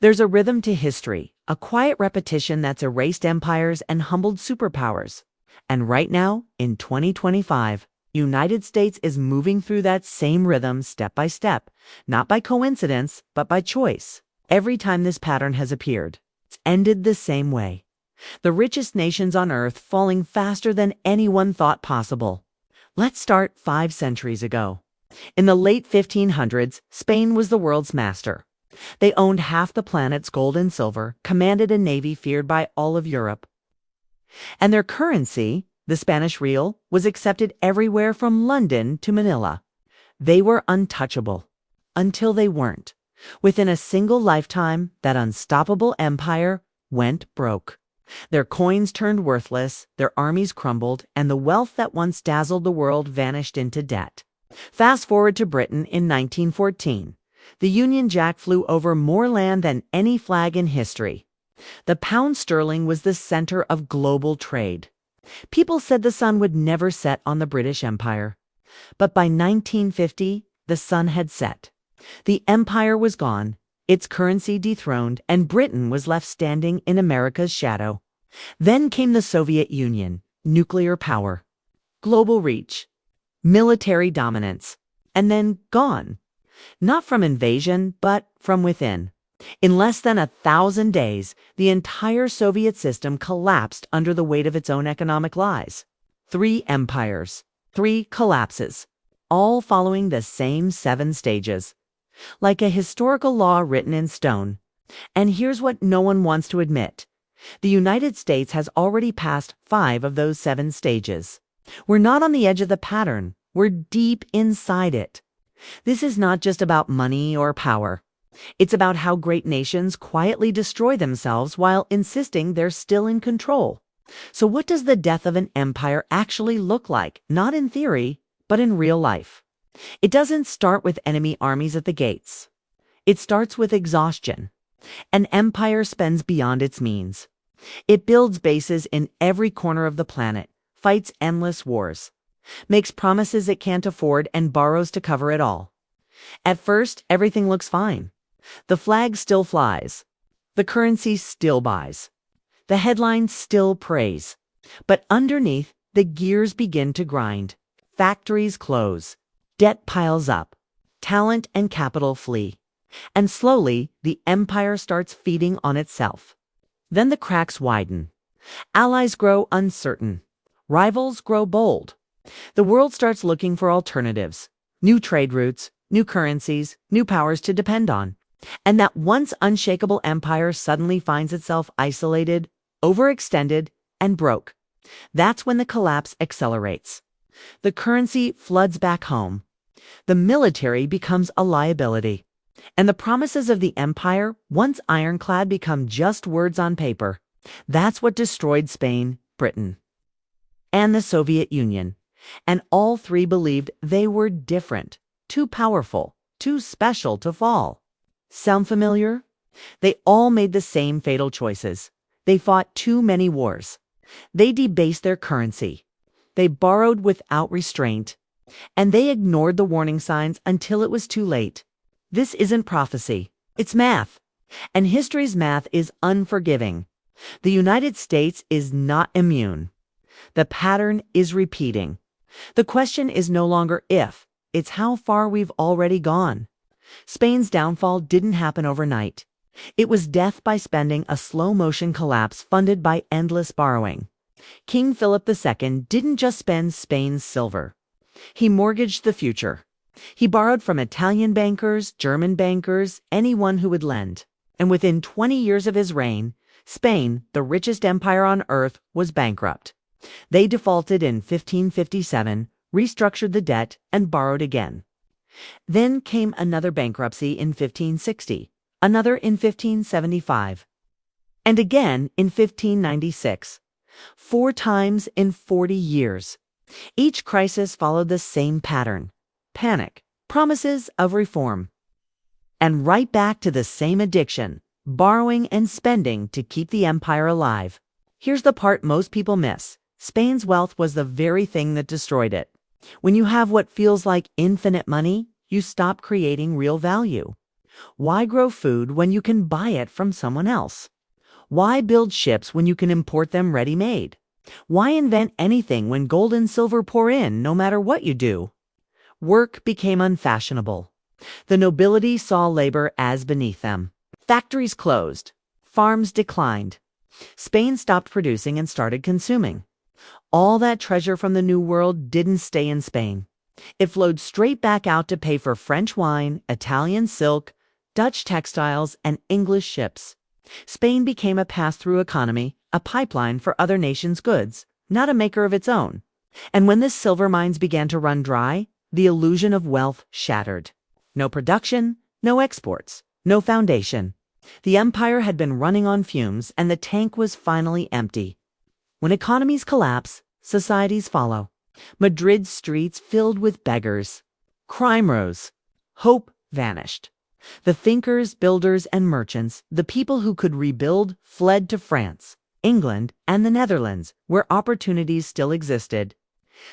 There's a rhythm to history, a quiet repetition that's erased empires and humbled superpowers. And right now, in 2025, United States is moving through that same rhythm step by step, not by coincidence, but by choice. Every time this pattern has appeared, it's ended the same way. The richest nations on earth falling faster than anyone thought possible. Let's start 5 centuries ago. In the late 1500s, Spain was the world's master. They owned half the planet's gold and silver, commanded a navy feared by all of Europe. And their currency, the Spanish real, was accepted everywhere from London to Manila. They were untouchable. Until they weren't. Within a single lifetime, that unstoppable empire went broke. Their coins turned worthless, their armies crumbled, and the wealth that once dazzled the world vanished into debt. Fast forward to Britain in 1914. The Union Jack flew over more land than any flag in history. The pound sterling was the center of global trade. People said the sun would never set on the British Empire. But by 1950, the sun had set. The empire was gone, its currency dethroned, and Britain was left standing in America's shadow. Then came the Soviet Union, nuclear power, global reach, military dominance, and then gone. Not from invasion, but from within. In less than 1,000 days, the entire Soviet system collapsed under the weight of its own economic lies. 3 empires, 3 collapses, all following the same 7 stages. Like a historical law written in stone. And here's what no one wants to admit. The United States has already passed 5 of those 7 stages. We're not on the edge of the pattern. We're deep inside it. This is not just about money or power. It's about how great nations quietly destroy themselves while insisting they're still in control. So what does the death of an empire actually look like? Not in theory, but in real life. It doesn't start with enemy armies at the gates. It starts with exhaustion. An empire spends beyond its means. It builds bases in every corner of the planet, fights endless wars, makes promises it can't afford, and borrows to cover it all. At first, everything looks fine. The flag still flies. The currency still buys. The headlines still praise. But underneath, the gears begin to grind. Factories close. Debt piles up. Talent and capital flee. And slowly, the empire starts feeding on itself. Then the cracks widen. Allies grow uncertain. Rivals grow bold. The world starts looking for alternatives. New trade routes, new currencies, new powers to depend on. And that once unshakable empire suddenly finds itself isolated, overextended, and broke. That's when the collapse accelerates. The currency floods back home. The military becomes a liability. And the promises of the empire, once ironclad, become just words on paper. That's what destroyed Spain, Britain, and the Soviet Union. And all 3 believed they were different, too powerful, too special to fall. Sound familiar? They all made the same fatal choices. They fought too many wars. They debased their currency. They borrowed without restraint. And they ignored the warning signs until it was too late. This isn't prophecy. It's math. And history's math is unforgiving. The United States is not immune. The pattern is repeating. The question is no longer if, it's how far we've already gone. Spain's downfall didn't happen overnight. It was death by spending, a slow-motion collapse funded by endless borrowing. King Philip II didn't just spend Spain's silver. He mortgaged the future. He borrowed from Italian bankers, German bankers, anyone who would lend. And within 20 years of his reign, Spain, the richest empire on earth, was bankrupt. They defaulted in 1557, restructured the debt, and borrowed again. Then came another bankruptcy in 1560, another in 1575, and again in 1596. 4 times in 40 years. Each crisis followed the same pattern: panic, promises of reform, and right back to the same addiction: borrowing and spending to keep the empire alive. Here's the part most people miss. Spain's wealth was the very thing that destroyed it. When you have what feels like infinite money, you stop creating real value. Why grow food when you can buy it from someone else? Why build ships when you can import them ready-made? Why invent anything when gold and silver pour in no matter what you do? Work became unfashionable. The nobility saw labor as beneath them. Factories closed. Farms declined. Spain stopped producing and started consuming. All that treasure from the New World didn't stay in Spain. It flowed straight back out to pay for French wine, Italian silk, Dutch textiles, and English ships. Spain became a pass-through economy, a pipeline for other nations' goods, not a maker of its own. And when the silver mines began to run dry, the illusion of wealth shattered. No production, no exports, no foundation. The empire had been running on fumes, and the tank was finally empty. When economies collapse, societies follow. Madrid's streets filled with beggars. Crime rose. Hope vanished. The thinkers, builders, and merchants, the people who could rebuild, fled to France, England, and the Netherlands, where opportunities still existed.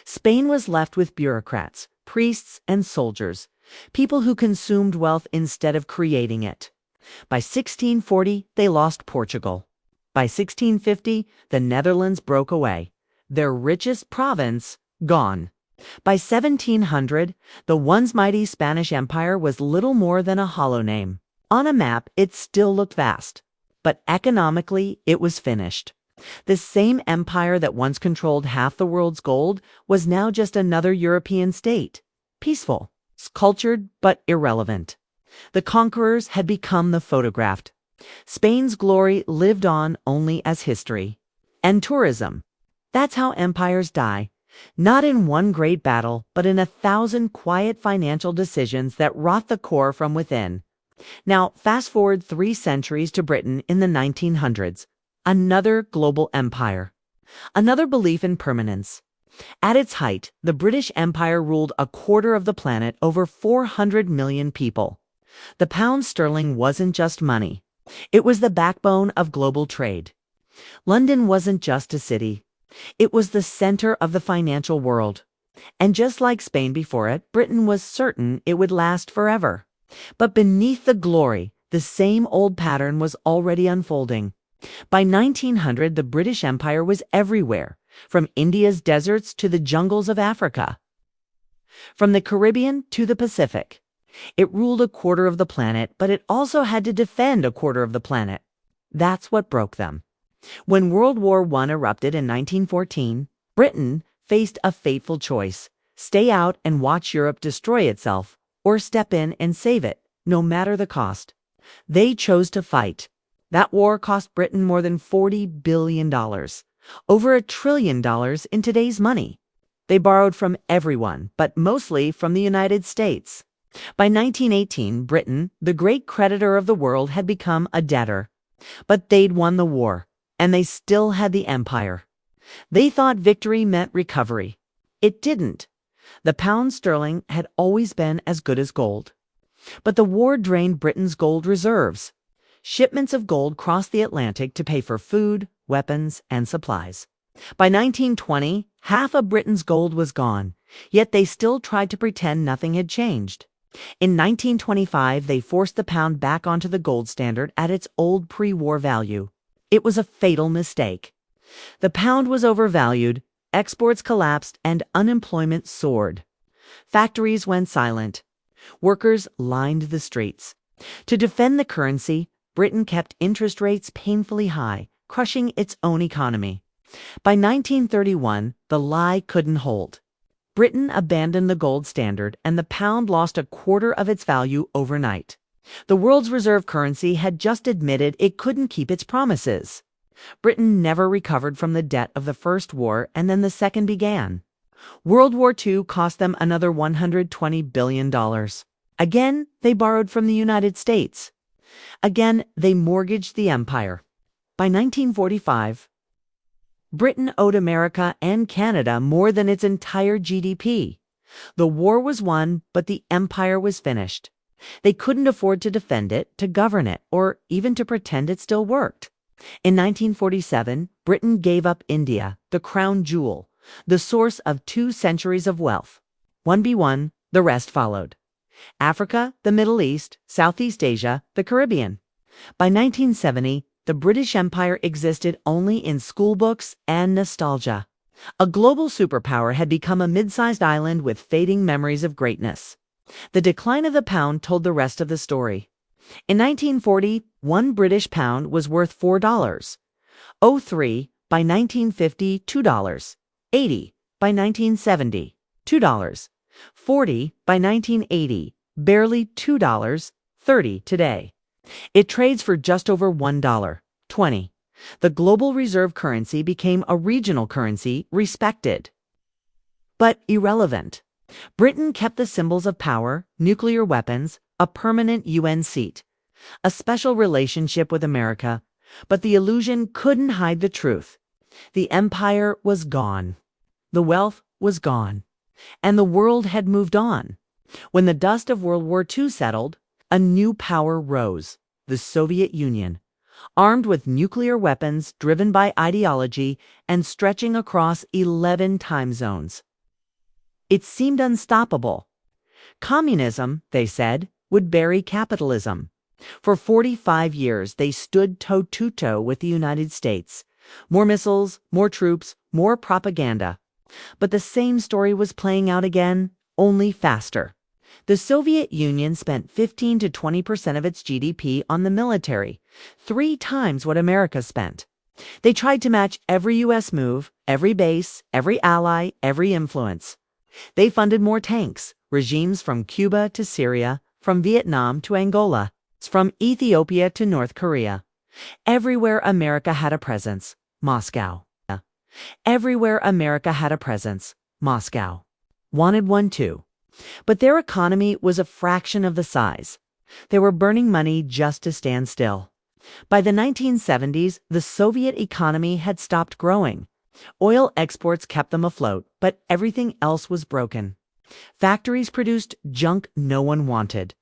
Spain was left with bureaucrats, priests, and soldiers, people who consumed wealth instead of creating it. By 1640, they lost Portugal. By 1650, the Netherlands broke away, their richest province gone. By 1700, the once mighty Spanish Empire was little more than a hollow name. On a map, it still looked vast, but economically, it was finished. The same empire that once controlled half the world's gold was now just another European state. Peaceful, cultured, but irrelevant. The conquerors had become the photographed. Spain's glory lived on only as history. And tourism. That's how empires die. Not in one great battle, but in 1,000 quiet financial decisions that rot the core from within. Now, fast forward 3 centuries to Britain in the 1900s. Another global empire. Another belief in permanence. At its height, the British Empire ruled a quarter of the planet, over 400 million people. The pound sterling wasn't just money. It was the backbone of global trade. London wasn't just a city. It was the center of the financial world. And just like Spain before it, Britain was certain it would last forever. But beneath the glory, the same old pattern was already unfolding. By 1900, the British Empire was everywhere, from India's deserts to the jungles of Africa. From the Caribbean to the Pacific. It ruled a quarter of the planet, but it also had to defend a quarter of the planet. That's what broke them. When World War I erupted in 1914, Britain faced a fateful choice: stay out and watch Europe destroy itself, or step in and save it, no matter the cost. They chose to fight. That war cost Britain more than $40 billion, over $1 trillion in today's money. They borrowed from everyone, but mostly from the United States. By 1918, Britain, the great creditor of the world, had become a debtor. But they'd won the war. And they still had the empire. They thought victory meant recovery. It didn't. The pound sterling had always been as good as gold. But the war drained Britain's gold reserves. Shipments of gold crossed the Atlantic to pay for food, weapons, and supplies. By 1920, half of Britain's gold was gone, yet they still tried to pretend nothing had changed. In 1925, they forced the pound back onto the gold standard at its old pre-war value. It was a fatal mistake. The pound was overvalued, exports collapsed, and unemployment soared. Factories went silent. Workers lined the streets. To defend the currency, Britain kept interest rates painfully high, crushing its own economy. By 1931, the lie couldn't hold. Britain abandoned the gold standard, and the pound lost a quarter of its value overnight. The world's reserve currency had just admitted it couldn't keep its promises. Britain never recovered from the debt of the First War, and then the Second began. World War II cost them another $120 billion. Again, they borrowed from the United States. Again, they mortgaged the empire. By 1945, Britain owed America and Canada more than its entire GDP. The war was won, but the empire was finished. They couldn't afford to defend it, to govern it, or even to pretend it still worked. In 1947, Britain gave up India, the crown jewel, the source of 2 centuries of wealth. One by one, the rest followed. Africa, the Middle East, Southeast Asia, the Caribbean. By 1970, the British Empire existed only in schoolbooks and nostalgia. A global superpower had become a mid-sized island with fading memories of greatness. The decline of the pound told the rest of the story. In 1940, one British pound was worth $4. 03 by 1950, $2. 80 by 1970, $2. 40 by 1980, barely $2. 30 today. It trades for just over $1. 20. The global reserve currency became a regional currency, respected, but irrelevant. Britain kept the symbols of power, nuclear weapons, a permanent UN seat, a special relationship with America, but the illusion couldn't hide the truth. The empire was gone. The wealth was gone. And the world had moved on. When the dust of World War II settled, a new power rose, the Soviet Union, armed with nuclear weapons driven by ideology and stretching across 11 time zones. It seemed unstoppable. Communism, they said, would bury capitalism. For 45 years, they stood toe-to-toe with the United States. More missiles, more troops, more propaganda. But the same story was playing out again, only faster. The Soviet Union spent 15 to 20% of its GDP on the military, 3 times what America spent. They tried to match every U.S. move, every base, every ally, every influence. They funded more tanks, regimes from Cuba to Syria, from Vietnam to Angola, from Ethiopia to North Korea. Everywhere America had a presence, Moscow. Everywhere America had a presence, Moscow wanted one too. But their economy was a fraction of the size. They were burning money just to stand still. By the 1970s, the Soviet economy had stopped growing. Oil exports kept them afloat, but everything else was broken. Factories produced junk no one wanted.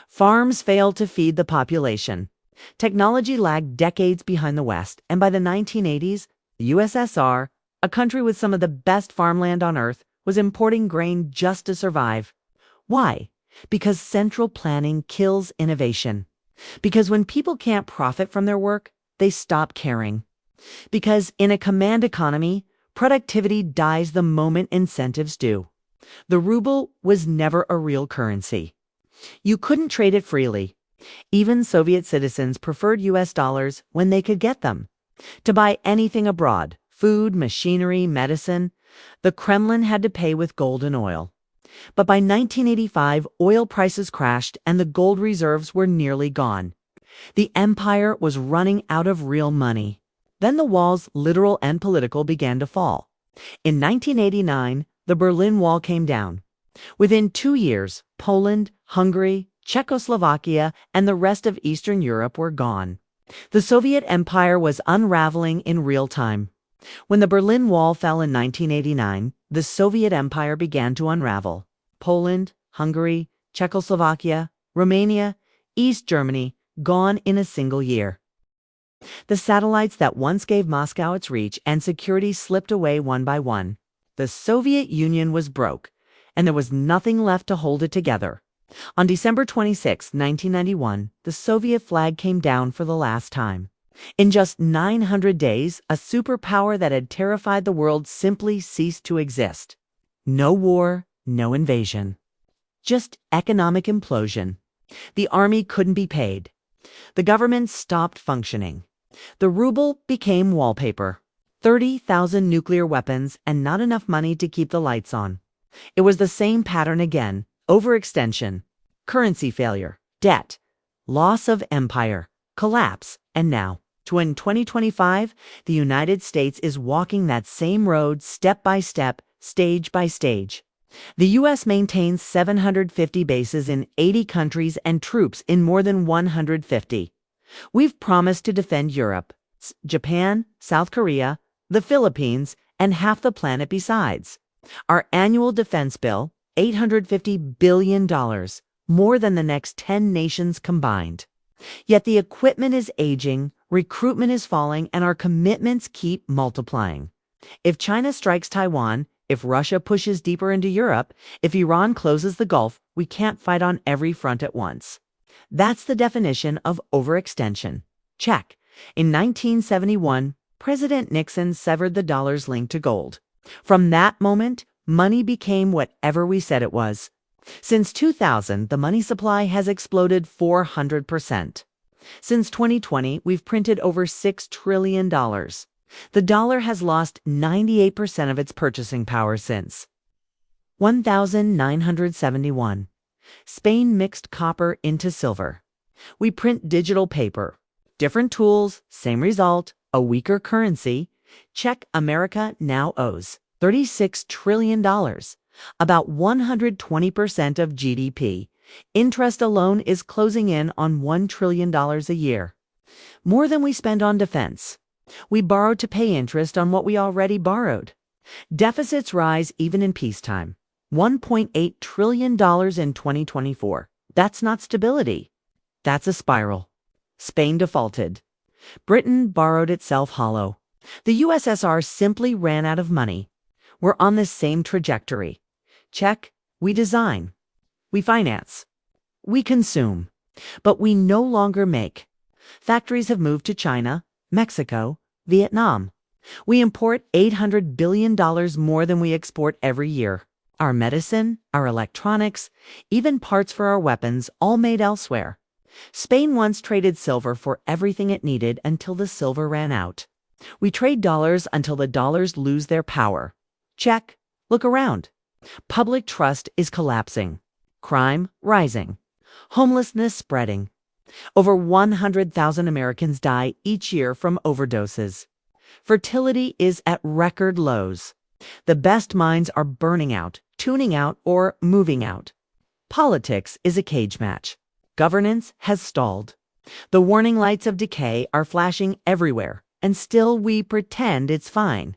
Farms failed to feed the population. Technology lagged decades behind the West, and by the 1980s, the USSR, a country with some of the best farmland on earth, was importing grain just to survive. Why? Because central planning kills innovation. Because when people can't profit from their work, they stop caring. Because in a command economy, productivity dies the moment incentives do. The ruble was never a real currency. You couldn't trade it freely. Even Soviet citizens preferred US dollars when they could get them. To buy anything abroad, food, machinery, medicine, the Kremlin had to pay with gold and oil. But by 1985, oil prices crashed and the gold reserves were nearly gone. The empire was running out of real money. Then the walls, literal and political, began to fall. In 1989, the Berlin Wall came down. Within 2 years, Poland, Hungary, Czechoslovakia, and the rest of Eastern Europe were gone. The Soviet Empire was unraveling in real time. When the Berlin Wall fell in 1989, the Soviet Empire began to unravel. Poland, Hungary, Czechoslovakia, Romania, East Germany, gone in a single year. The satellites that once gave Moscow its reach and security slipped away one by one. The Soviet Union was broke, and there was nothing left to hold it together. On December 26, 1991, the Soviet flag came down for the last time. In just 900 days, a superpower that had terrified the world simply ceased to exist. No war, no invasion. Just economic implosion. The army couldn't be paid. The government stopped functioning. The ruble became wallpaper. 30,000 nuclear weapons and not enough money to keep the lights on. It was the same pattern again. Overextension, currency failure, debt, loss of empire, collapse, and now, in 2025, the United States is walking that same road step by step, stage by stage. The U.S. maintains 750 bases in 80 countries and troops in more than 150. We've promised to defend Europe, Japan, South Korea, the Philippines, and half the planet besides. Our annual defense bill, $850 billion, more than the next 10 nations combined. Yet the equipment is aging, recruitment is falling, and our commitments keep multiplying. If China strikes Taiwan, If Russia pushes deeper into Europe, if Iran closes the Gulf, we can't fight on every front at once. That's the definition of overextension. Check. In 1971, President Nixon severed the dollar's link to gold. From that moment, money became whatever we said it was. Since 2000, the money supply has exploded 400%. Since 2020, we've printed over $6 trillion. The dollar has lost 98% of its purchasing power since 1971. Spain mixed copper into silver. We print digital paper. Different tools, same result, a weaker currency. Check. America now owes $36 trillion, about 120% of GDP. Interest alone is closing in on $1 trillion a year. More than we spend on defense. We borrow to pay interest on what we already borrowed. Deficits rise even in peacetime. $1.8 trillion in 2024. That's not stability. That's a spiral. Spain defaulted. Britain borrowed itself hollow. The USSR simply ran out of money. We're on this same trajectory. Check. We design. We finance. We consume. But we no longer make. Factories have moved to China, Mexico, Vietnam. We import $800 billion more than we export every year. Our medicine, our electronics, even parts for our weapons, all made elsewhere. Spain once traded silver for everything it needed until the silver ran out. We trade dollars until the dollars lose their power. Check. Look around. Public trust is collapsing. Crime rising. Homelessness spreading. Over 100,000 Americans die each year from overdoses. Fertility is at record lows. The best minds are burning out, tuning out, or moving out. Politics is a cage match. Governance has stalled. The warning lights of decay are flashing everywhere, and still we pretend it's fine.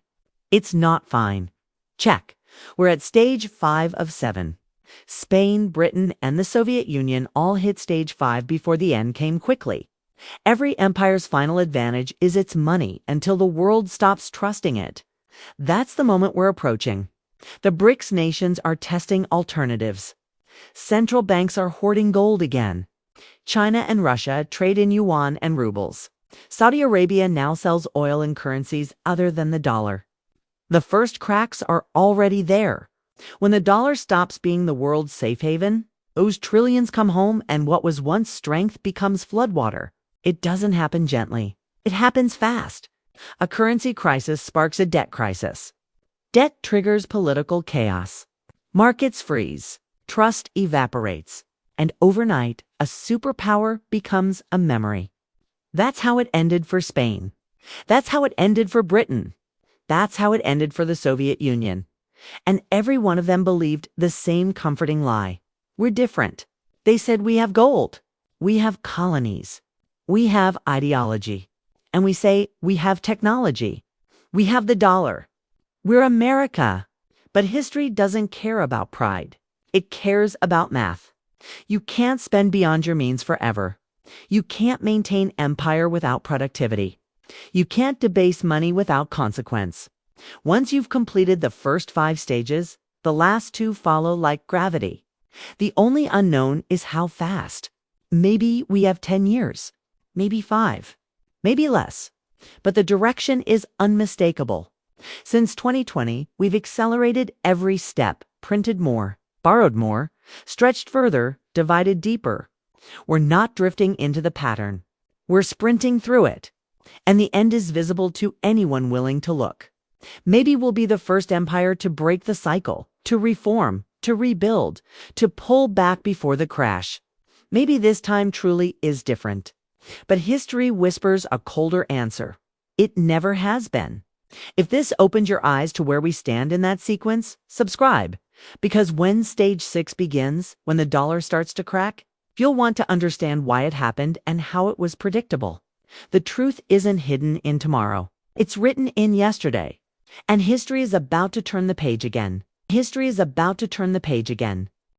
It's not fine. Check. We're at stage 5 of 7. Spain, Britain, and the Soviet Union all hit stage 5 before the end came quickly. Every empire's final advantage is its money until the world stops trusting it. That's the moment we're approaching. The BRICS nations are testing alternatives. Central banks are hoarding gold again. China and Russia trade in yuan and rubles. Saudi Arabia now sells oil in currencies other than the dollar. The first cracks are already there. When the dollar stops being the world's safe haven, those trillions come home and what was once strength becomes floodwater. It doesn't happen gently. It happens fast. A currency crisis sparks a debt crisis. Debt triggers political chaos. Markets freeze. Trust evaporates. And overnight, a superpower becomes a memory. That's how it ended for Spain. That's how it ended for Britain. That's how it ended for the Soviet Union. And every one of them believed the same comforting lie. We're different. They said we have gold. We have colonies. We have ideology. And we say we have technology. We have the dollar. We're America. But history doesn't care about pride. It cares about math. You can't spend beyond your means forever. You can't maintain empire without productivity. You can't debase money without consequence. Once you've completed the first 5 stages, the last 2 follow like gravity. The only unknown is how fast. Maybe we have 10 years. Maybe 5. Maybe less. But the direction is unmistakable. Since 2020, we've accelerated every step, printed more, borrowed more, stretched further, divided deeper. We're not drifting into the pattern. We're sprinting through it. And the end is visible to anyone willing to look. Maybe we'll be the first empire to break the cycle, to reform, to rebuild, to pull back before the crash. Maybe this time truly is different. But history whispers a colder answer. It never has been. If this opened your eyes to where we stand in that sequence, subscribe. Because when stage 6 begins, when the dollar starts to crack, you'll want to understand why it happened and how it was predictable. The truth isn't hidden in tomorrow. It's written in yesterday. And history is about to turn the page again. History is about to turn the page again.